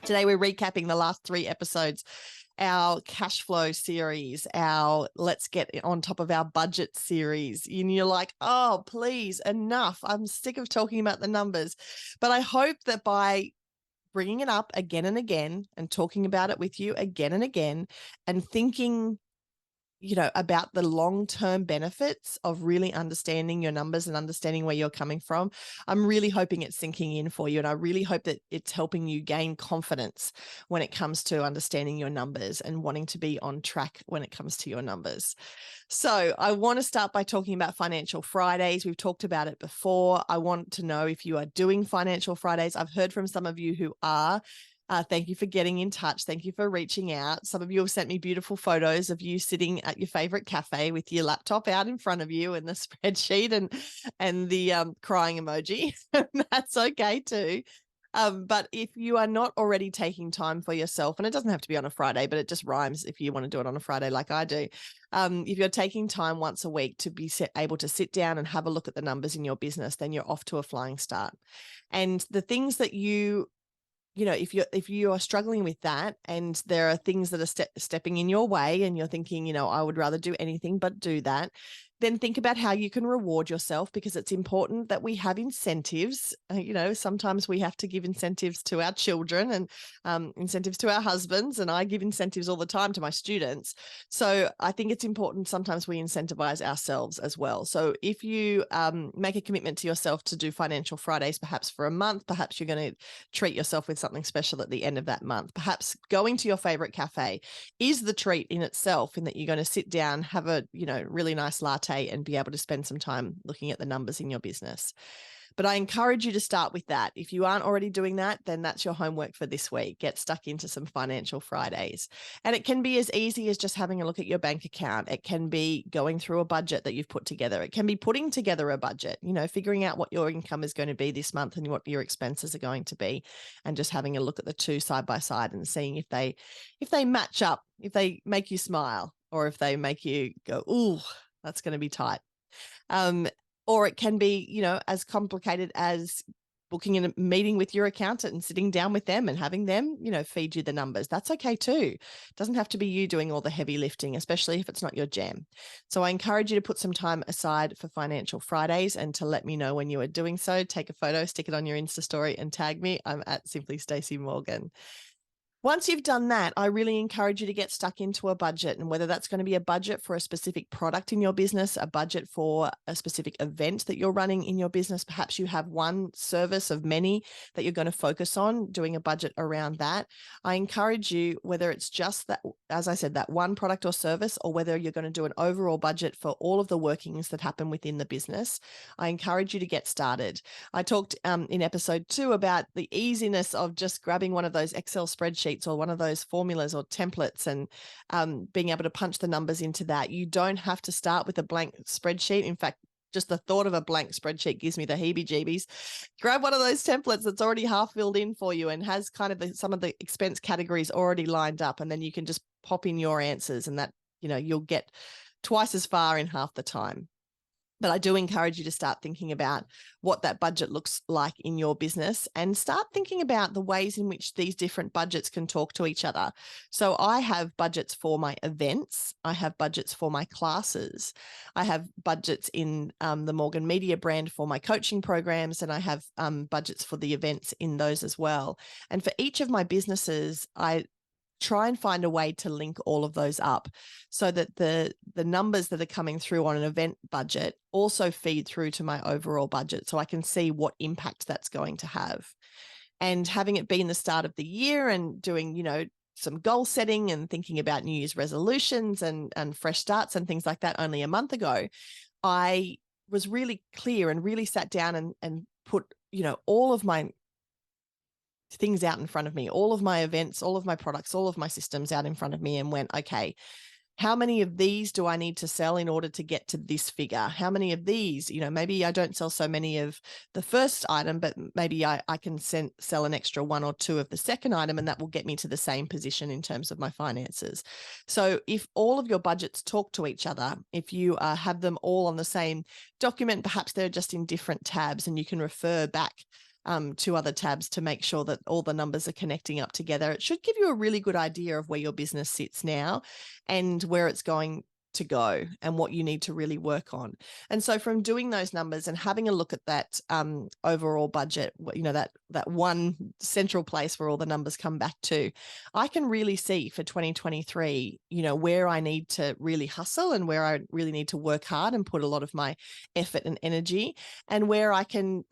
Today, we're recapping the last 3 episodes, our cash flow series, our let's get on top of our budget series. And you're like, oh, please, enough. I'm sick of talking about the numbers. But I hope that by bringing it up again and again and talking about it with you again and again and thinking about the long-term benefits of really understanding your numbers and understanding where you're coming from, I'm really hoping it's sinking in for you. And I really hope that it's helping you gain confidence when it comes to understanding your numbers and wanting to be on track when it comes to your numbers. So I want to start by talking about Financial Fridays. We've talked about it before. I want to know if you are doing Financial Fridays. I've heard from some of you who are. Thank you for getting in touch. Thank you for reaching out. Some of you have sent me beautiful photos of you sitting at your favorite cafe with your laptop out in front of you and the spreadsheet and the crying emoji. That's okay too. But if you are not already taking time for yourself, and it doesn't have to be on a Friday, but it just rhymes if you want to do it on a Friday like I do. If you're taking time once a week to be able to sit down and have a look at the numbers in your business, then you're off to a flying start. And the things that if you are struggling with that and there are things that are stepping in your way and you're thinking, I would rather do anything but do that, then think about how you can reward yourself, because it's important that we have incentives. Sometimes we have to give incentives to our children and incentives to our husbands, and I give incentives all the time to my students. So I think it's important sometimes we incentivize ourselves as well. So if you make a commitment to yourself to do Financial Fridays, perhaps for a month, perhaps you're going to treat yourself with something special at the end of that month. Perhaps going to your favorite cafe is the treat in itself, in that you're going to sit down, have a really nice latte and be able to spend some time looking at the numbers in your business. But I encourage you to start with that. If you aren't already doing that, then that's your homework for this week. Get stuck into some Financial Fridays. And it can be as easy as just having a look at your bank account. It can be going through a budget that you've put together. It can be putting together a budget, figuring out what your income is going to be this month and what your expenses are going to be, and just having a look at the two side by side and seeing if they match up, if they make you smile, or if they make you go, ooh, that's going to be tight. Or it can be, as complicated as booking a meeting with your accountant and sitting down with them and having them, feed you the numbers. That's okay too. It doesn't have to be you doing all the heavy lifting, especially if it's not your jam. So I encourage you to put some time aside for Financial Fridays and to let me know when you are doing so. Take a photo, stick it on your Insta story and tag me. I'm at Simply Stacey Morgan. Once you've done that, I really encourage you to get stuck into a budget, and whether that's going to be a budget for a specific product in your business, a budget for a specific event that you're running in your business. Perhaps you have one service of many that you're going to focus on, doing a budget around that. I encourage you, whether it's just that, as I said, that one product or service, or whether you're going to do an overall budget for all of the workings that happen within the business, I encourage you to get started. I talked in episode 2 about the easiness of just grabbing one of those Excel spreadsheets or one of those formulas or templates and being able to punch the numbers into that. You don't have to start with a blank spreadsheet. In fact, just the thought of a blank spreadsheet gives me the heebie-jeebies. Grab one of those templates that's already half filled in for you and has kind of some of the expense categories already lined up, and then you can just pop in your answers, and that you'll get twice as far in half the time. But I do encourage you to start thinking about what that budget looks like in your business, and start thinking about the ways in which these different budgets can talk to each other. So I have budgets for my events. I have budgets for my classes. I have budgets in the Morgan Media brand for my coaching programs, and I have budgets for the events in those as well. And for each of my businesses, I try and find a way to link all of those up so that the numbers that are coming through on an event budget also feed through to my overall budget, so I can see what impact that's going to have. And having it been the start of the year and doing, some goal setting and thinking about New Year's resolutions and fresh starts and things like that only a month ago, I was really clear and really sat down and put, all of my things out in front of me, all of my events, all of my products, all of my systems out in front of me, and went, okay, how many of these do I need to sell in order to get to this figure? How many of these, maybe I don't sell so many of the first item, but maybe I can sell an extra 1 or 2 of the second item, and that will get me to the same position in terms of my finances. So if all of your budgets talk to each other, if you have them all on the same document, perhaps they're just in different tabs, and you can refer back two other tabs to make sure that all the numbers are connecting up together. It should give you a really good idea of where your business sits now and where it's going to go and what you need to really work on. And so from doing those numbers and having a look at that overall budget, that one central place where all the numbers come back to, I can really see for 2023, where I need to really hustle and where I really need to work hard and put a lot of my effort and energy, and where I can,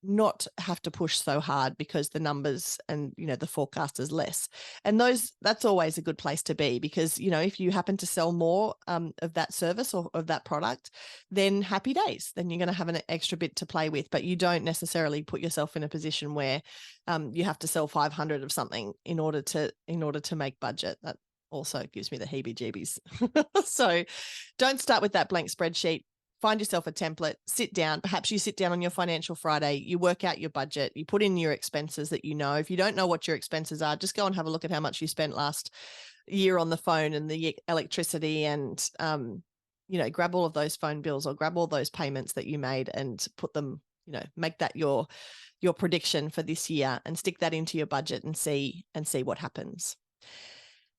not have to push so hard because the numbers and the forecast is less. And that's always a good place to be, because if you happen to sell more of that service or of that product, then happy days, then you're going to have an extra bit to play with. But you don't necessarily put yourself in a position where you have to sell 500 of something in order to make budget. That also gives me the heebie-jeebies. So don't start with that blank spreadsheet. Find yourself a template, sit down. Perhaps you sit down on your Financial Friday, you work out your budget, you put in your expenses that you know. If you don't know what your expenses are, just go and have a look at how much you spent last year on the phone and the electricity, and, grab all of those phone bills or grab all those payments that you made and put them, make that your prediction for this year and stick that into your budget and see what happens.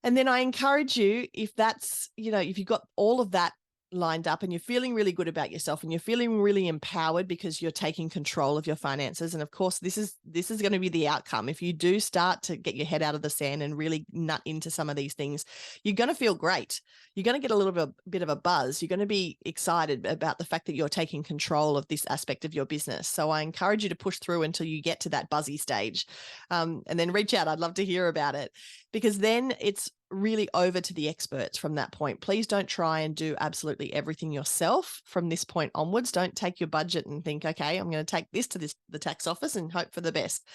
And then I encourage you, if that's, if you've got all of that lined up and you're feeling really good about yourself and you're feeling really empowered because you're taking control of your finances. And of course, this is going to be the outcome. If you do start to get your head out of the sand and really nut into some of these things, you're going to feel great. You're going to get a little bit of a buzz. You're going to be excited about the fact that you're taking control of this aspect of your business. So I encourage you to push through until you get to that buzzy stage, and then reach out. I'd love to hear about it, because then it's really over to the experts from that point. Please don't try and do absolutely everything yourself from this point onwards. Don't take your budget and think, okay, I'm going to take this to the tax office and hope for the best.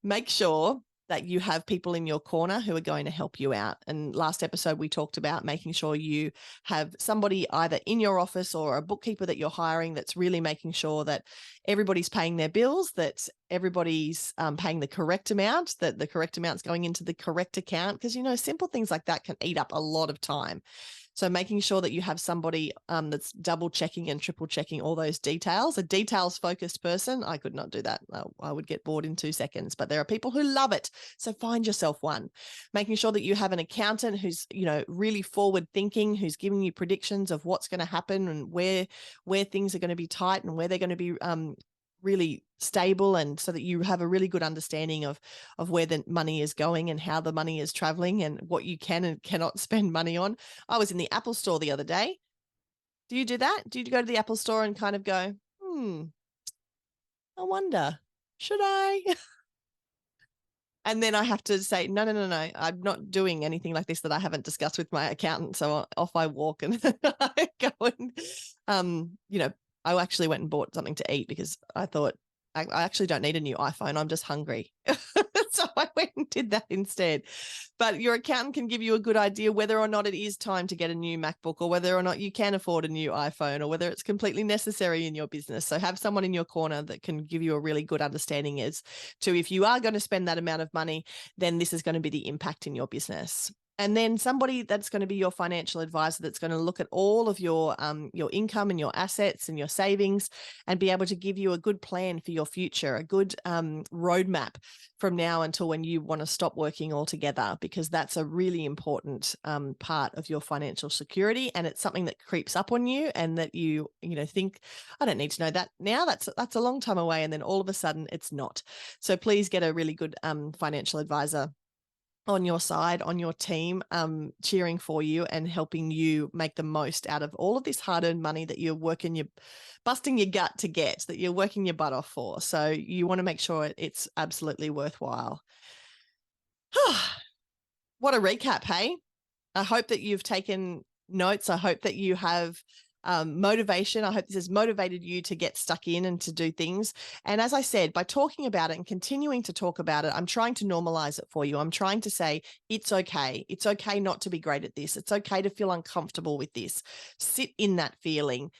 Make sure that you have people in your corner who are going to help you out. And last episode, we talked about making sure you have somebody either in your office or a bookkeeper that you're hiring that's really making sure that everybody's paying their bills, that everybody's paying the correct amount, that the correct amount's going into the correct account. Because, simple things like that can eat up a lot of time. So making sure that you have somebody that's double checking and triple checking all those details. A details focused person, I could not do that. I would get bored in 2 seconds, but there are people who love it. So find yourself one. Making sure that you have an accountant who's, really forward thinking, who's giving you predictions of what's going to happen and where things are going to be tight and where they're going to be really stable, and so that you have a really good understanding of where the money is going and how the money is traveling and what you can and cannot spend money on. I was in the Apple store the other day. Do you do that? Do you go to the Apple store and kind of go, I wonder, should I? And then I have to say, no, I'm not doing anything like this that I haven't discussed with my accountant. So off I walk and I go and, I actually went and bought something to eat because I thought I actually don't need a new iPhone. I'm just hungry. So I went and did that instead. But your accountant can give you a good idea whether or not it is time to get a new MacBook, or whether or not you can afford a new iPhone, or whether it's completely necessary in your business. So have someone in your corner that can give you a really good understanding as to, if you are going to spend that amount of money, then this is going to be the impact in your business. And then somebody that's going to be your financial advisor that's going to look at all of your income and your assets and your savings, and be able to give you a good plan for your future, a good roadmap from now until when you want to stop working altogether, because that's a really important part of your financial security. And it's something that creeps up on you, and that you think, I don't need to know that now. That's a long time away. And then all of a sudden it's not. So please get a really good financial advisor on your side, on your team, cheering for you and helping you make the most out of all of this hard-earned money that you're busting your gut to get, that you're working your butt off for. So you want to make sure it's absolutely worthwhile. What a recap, hey? I hope that you've taken notes. I hope that you have motivation. I hope this has motivated you to get stuck in and to do things. And as I said, by talking about it and continuing to talk about it, I'm trying to normalize it for you. I'm trying to say, it's okay. It's okay not to be great at this. It's okay to feel uncomfortable with this. Sit in that feeling,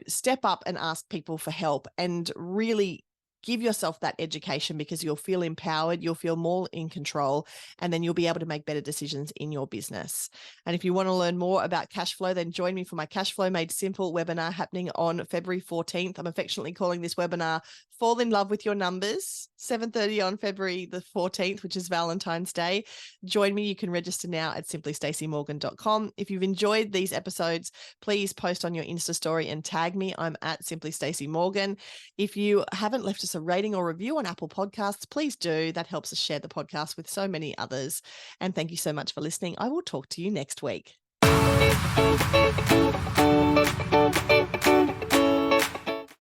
step up and ask people for help, and really give yourself that education, because you'll feel empowered, you'll feel more in control, and then you'll be able to make better decisions in your business. And if you want to learn more about cash flow, then join me for my Cash Flow Made Simple webinar happening on February 14th. I'm affectionately calling this webinar Fall in Love with Your Numbers, 7:30 on February the 14th, which is Valentine's Day. Join me. You can register now at simplystacymorgan.com. If you've enjoyed these episodes, please post on your Insta story and tag me. I'm at Simply Stacey Morgan. If you haven't left us a rating or review on Apple Podcasts, please do. That helps us share the podcast with so many others. And thank you so much for listening. I will talk to you next week.